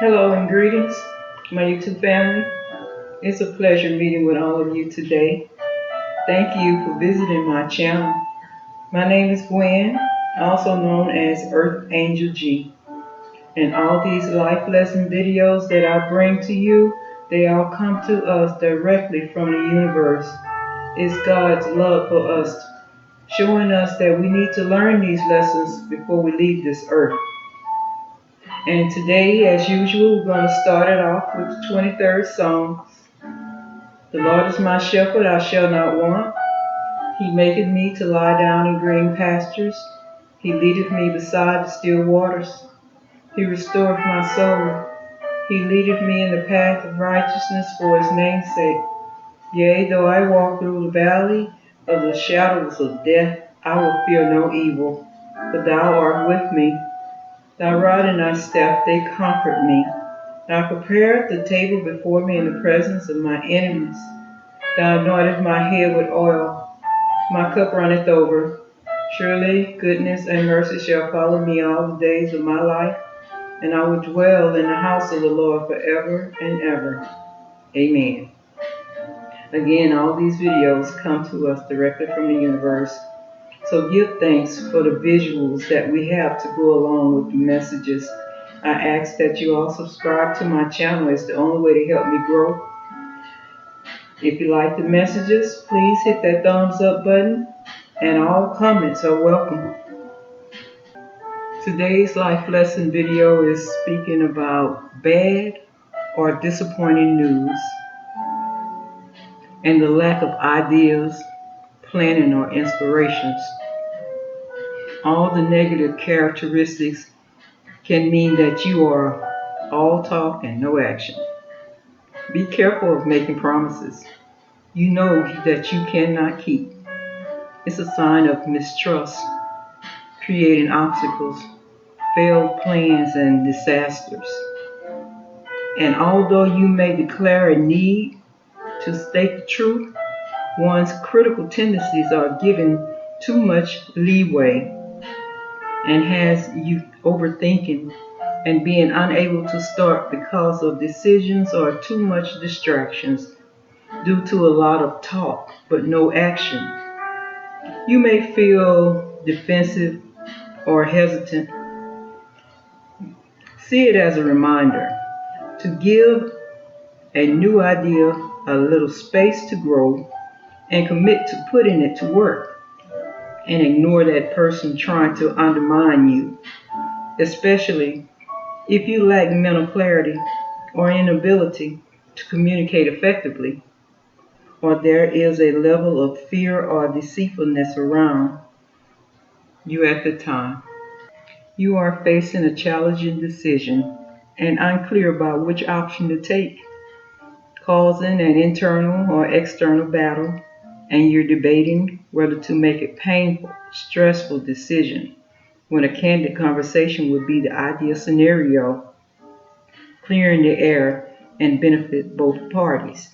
Hello and greetings, my YouTube family. It's a pleasure meeting with all of you today. Thank you for visiting my channel. My name is Gwen, also known as Earth Angel G. And all these life lesson videos that I bring to you, they all come to us directly from the universe. It's God's love for us, showing us that we need to learn these lessons before we leave this earth. And today, as usual, we're going to start it off with the 23rd Psalm. The Lord is my shepherd, I shall not want. He maketh me to lie down in green pastures. He leadeth me beside the still waters. He restoreth my soul. He leadeth me in the path of righteousness for his name's sake. Yea, though I walk through the valley of the shadows of death, I will fear no evil, for thou art with me. Thy rod and thy staff, they comfort me. Thou preparest the table before me in the presence of my enemies. Thou anointest my head with oil. My cup runneth over. Surely goodness and mercy shall follow me all the days of my life, and I will dwell in the house of the Lord forever and ever. Amen. Again, all these videos come to us directly from the universe. So give thanks for the visuals that we have to go along with the messages. I ask that you all subscribe to my channel. It's the only way to help me grow. If you like the messages, please hit that thumbs up button, and all comments are welcome. Today's life lesson video is speaking about bad or disappointing news and the lack of ideas, planning, or inspirations. All the negative characteristics can mean that you are all talk and no action. Be careful of making promises you know that you cannot keep. It's a sign of mistrust, creating obstacles, failed plans, and disasters. And although you may declare a need to state the truth, one's critical tendencies are given too much leeway and has you overthinking and being unable to start because of decisions or too much distractions due to a lot of talk but no action. You may feel defensive or hesitant. See it as a reminder to give a new idea a little space to grow and commit to putting it to work, and ignore that person trying to undermine you, especially if you lack mental clarity or inability to communicate effectively, or there is a level of fear or deceitfulness around you at the time. You are facing a challenging decision and unclear about which option to take, causing an internal or external battle, and you're debating whether to make a painful, stressful decision when a candid conversation would be the ideal scenario, clearing the air and benefit both parties.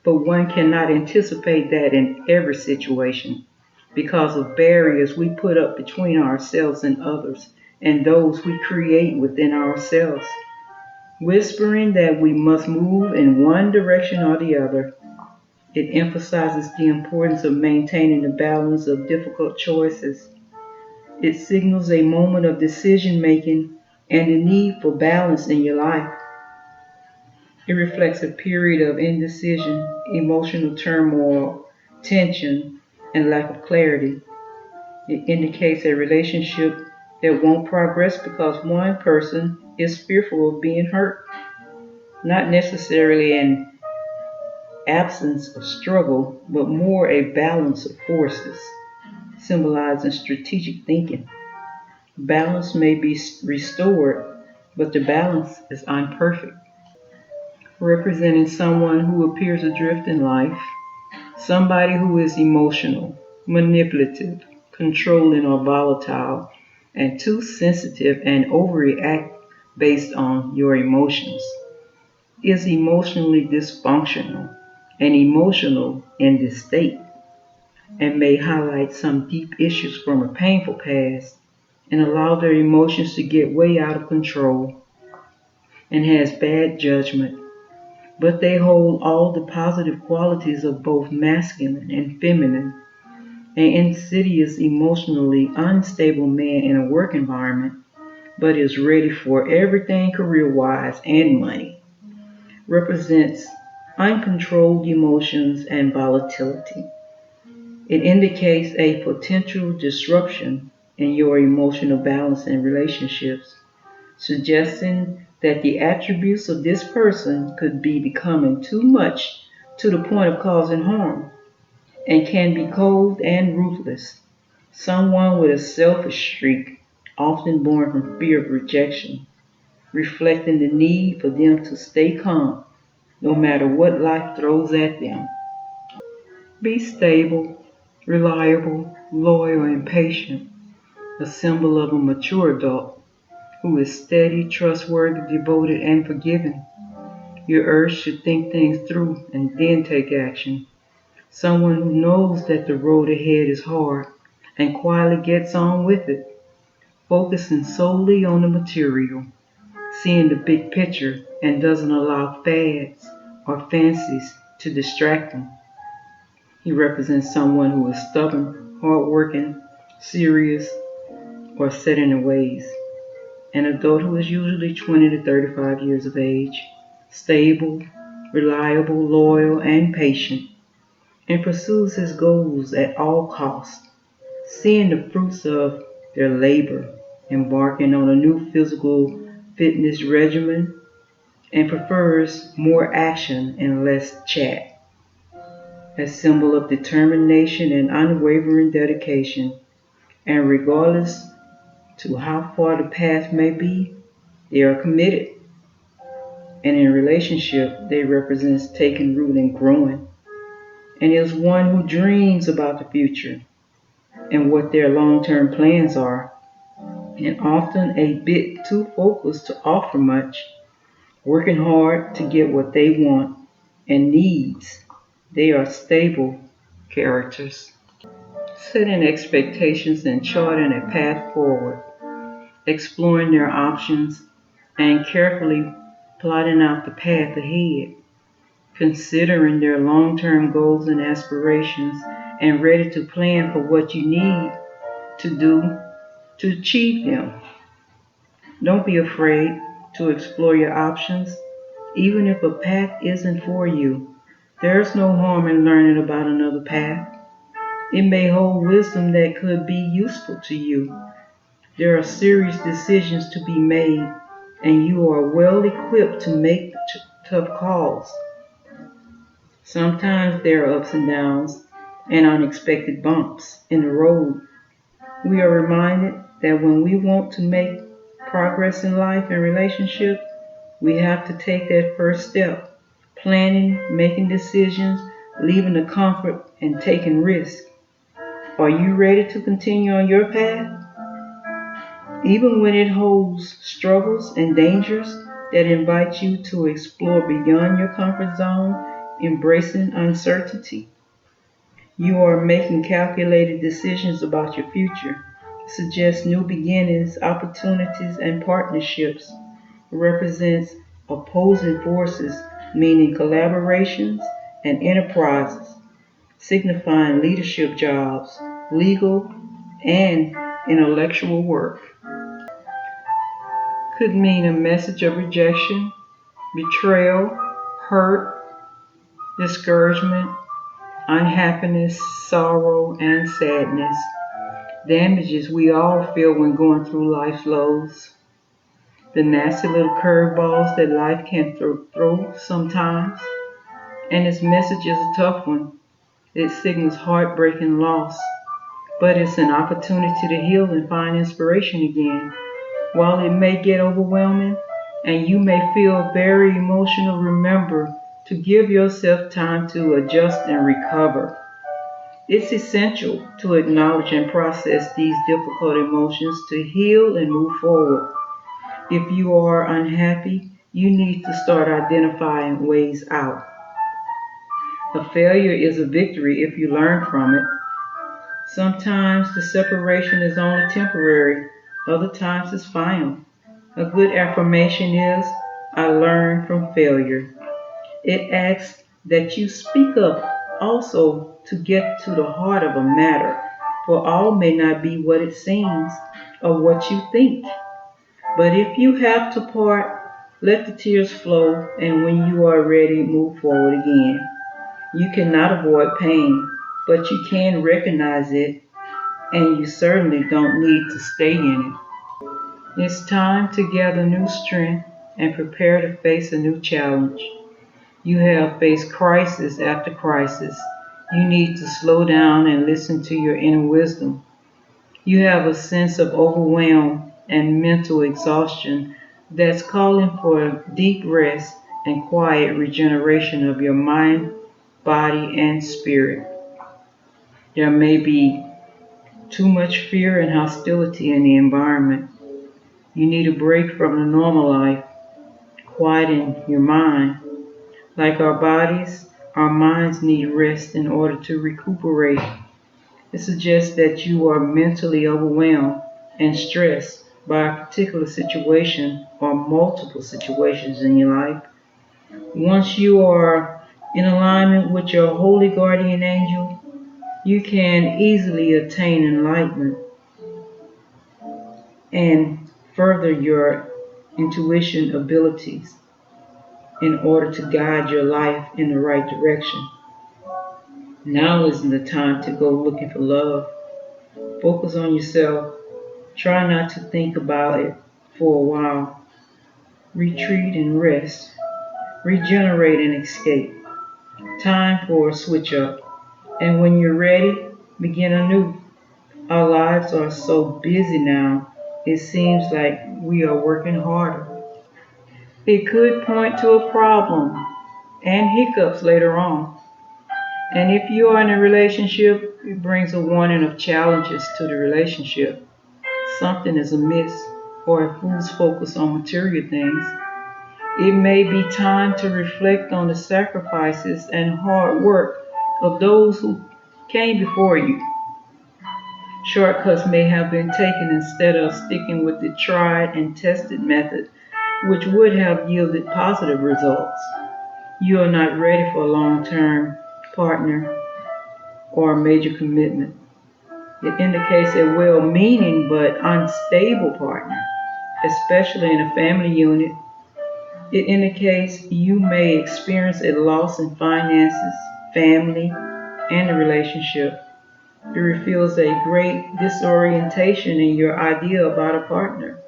But one cannot anticipate that in every situation because of barriers we put up between ourselves and others and those we create within ourselves. Whispering that we must move in one direction or the other, it emphasizes the importance of maintaining the balance of difficult choices. It signals a moment of decision making and the need for balance in your life. It reflects a period of indecision, emotional turmoil, tension, and lack of clarity. It indicates a relationship that won't progress because one person is fearful of being hurt, not necessarily an absence of struggle, but more a balance of forces, symbolizing strategic thinking. Balance may be restored, but the balance is imperfect, representing someone who appears adrift in life, somebody who is emotional, manipulative, controlling, or volatile, and too sensitive and overreact based on your emotions, is emotionally dysfunctional and emotional in this state, and may highlight some deep issues from a painful past and allow their emotions to get way out of control. and has bad judgment, but they hold all the positive qualities of both masculine and feminine. An insidious, emotionally unstable man in a work environment, but is ready for everything career wise and money, represents uncontrolled emotions and volatility. It indicates a potential disruption in your emotional balance and relationships, suggesting that the attributes of this person could be becoming too much to the point of causing harm and can be cold and ruthless. Someone with a selfish streak, often born from fear of rejection, reflecting the need for them to stay calm no matter what life throws at them. Be stable, reliable, loyal, and patient, a symbol of a mature adult who is steady, trustworthy, devoted, and forgiving. Your urge to think things through and then take action. Someone who knows that the road ahead is hard and quietly gets on with it, focusing solely on the material, seeing the big picture, and doesn't allow fads or fancies to distract them. He represents someone who is stubborn, hardworking, serious, or set in their ways. An adult who is usually 20 to 35 years of age, stable, reliable, loyal, and patient, and pursues his goals at all costs, seeing the fruits of their labor, embarking on a new physical fitness regimen, and prefers more action and less chat. A symbol of determination and unwavering dedication, and regardless to how far the path may be, they are committed. And in relationship, they represent taking root and growing, and is one who dreams about the future and what their long-term plans are, and often a bit too focused to offer much, working hard to get what they want and needs. They are stable characters, setting expectations and charting a path forward, exploring their options and carefully plotting out the path ahead, considering their long-term goals and aspirations and ready to plan for what you need to do to achieve them. Don't be afraid to explore your options, even if a path isn't for you. There's no harm in learning about another path. It may hold wisdom that could be useful to you. There are serious decisions to be made, and you are well equipped to make tough calls. Sometimes there are ups and downs and unexpected bumps in the road. We are reminded that when we want to make progress in life and relationship, we have to take that first step, planning, making decisions, leaving the comfort, and taking risks. Are you ready to continue on your path? Even when it holds struggles and dangers that invite you to explore beyond your comfort zone, embracing uncertainty. You are making calculated decisions about your future. Suggests new beginnings, opportunities, and partnerships. Represents opposing forces, meaning collaborations and enterprises, signifying leadership jobs, legal and intellectual work. Could mean a message of rejection, betrayal, hurt, discouragement, unhappiness, sorrow, and sadness. Damages we all feel when going through life's lows. The nasty little curveballs that life can throw sometimes. And this message is a tough one. It signals heartbreak and loss, but it's an opportunity to heal and find inspiration again. While it may get overwhelming and you may feel very emotional, remember to give yourself time to adjust and recover. It's essential to acknowledge and process these difficult emotions to heal and move forward. If you are unhappy, you need to start identifying ways out. A failure is a victory if you learn from it. Sometimes the separation is only temporary, other times it's final. A good affirmation is, I learn from failure. It asks that you speak up also to get to the heart of a matter, for all may not be what it seems or what you think. But if you have to part, let the tears flow, and when you are ready, move forward again. You cannot avoid pain, but you can recognize it, and you certainly don't need to stay in it. It's time to gather new strength and prepare to face a new challenge. You have faced crisis after crisis. You need to slow down and listen to your inner wisdom. You have a sense of overwhelm and mental exhaustion that's calling for deep rest and quiet regeneration of your mind, body, and spirit. There may be too much fear and hostility in the environment. You need a break from the normal life, quieting your mind. Like our bodies, our minds need rest in order to recuperate. It suggests that you are mentally overwhelmed and stressed by a particular situation or multiple situations in your life. Once you are in alignment with your holy guardian angel, you can easily attain enlightenment and further your intuition abilities in order to guide your life in the right direction. Now isn't the time to go looking for love. Focus on yourself. Try not to think about it for a while. Retreat and rest. Regenerate and escape. Time for a switch up. And when you're ready, begin anew. Our lives are so busy now, it seems like we are working harder. It could point to a problem and hiccups later on. And if you are in a relationship, it brings a warning of challenges to the relationship. Something is amiss, or if fools focus on material things. It may be time to reflect on the sacrifices and hard work of those who came before you. Shortcuts may have been taken instead of sticking with the tried and tested method, which would have yielded positive results. You are not ready for a long-term partner or a major commitment. It indicates a well-meaning but unstable partner, especially in a family unit. It indicates you may experience a loss in finances, family, and the relationship. It reveals a great disorientation in your idea about a partner.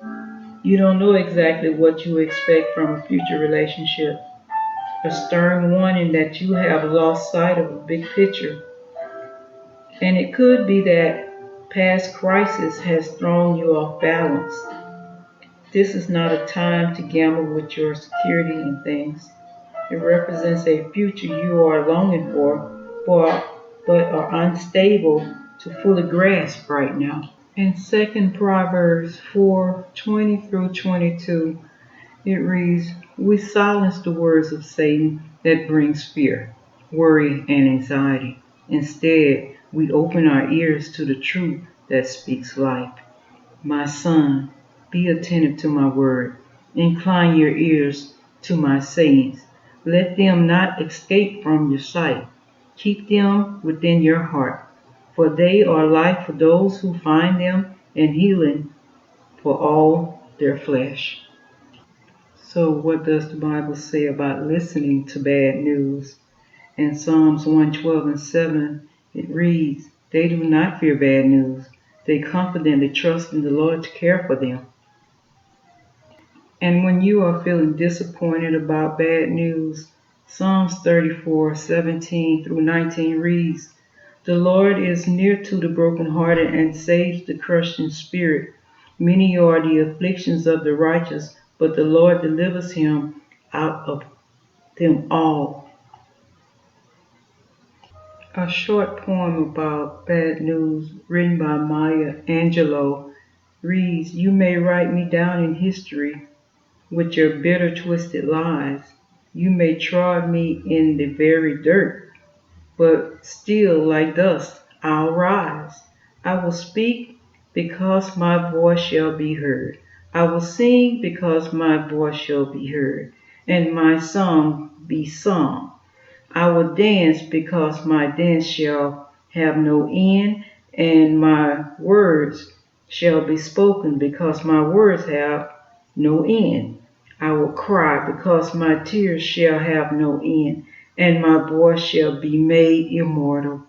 You don't know exactly what you expect from a future relationship. A stern warning that you have lost sight of the big picture. And it could be that past crisis has thrown you off balance. This is not a time to gamble with your security and things. It represents a future you are longing for but are unstable to fully grasp right now. In 2 Proverbs 4:20 through 22, it reads, "We silence the words of Satan that brings fear, worry, and anxiety. Instead, we open our ears to the truth that speaks life. My son, be attentive to my word. Incline your ears to my sayings. Let them not escape from your sight. Keep them within your heart, for they are life for those who find them and healing for all their flesh." So, what does the Bible say about listening to bad news? In Psalms 112 and 7, it reads, "They do not fear bad news. They confidently trust in the Lord to care for them." And when you are feeling disappointed about bad news, Psalms 34:17 through 19 reads, "The Lord is near to the brokenhearted and saves the crushed in spirit. Many are the afflictions of the righteous, but the Lord delivers him out of them all." A short poem about bad news written by Maya Angelou reads, "You may write me down in history with your bitter, twisted lies. You may trod me in the very dirt, but still like dust I'll rise. I will speak because my voice shall be heard. I will sing because my voice shall be heard, and my song be sung. I will dance because my dance shall have no end, and my words shall be spoken because my words have no end. I will cry because my tears shall have no end, and my voice shall be made immortal.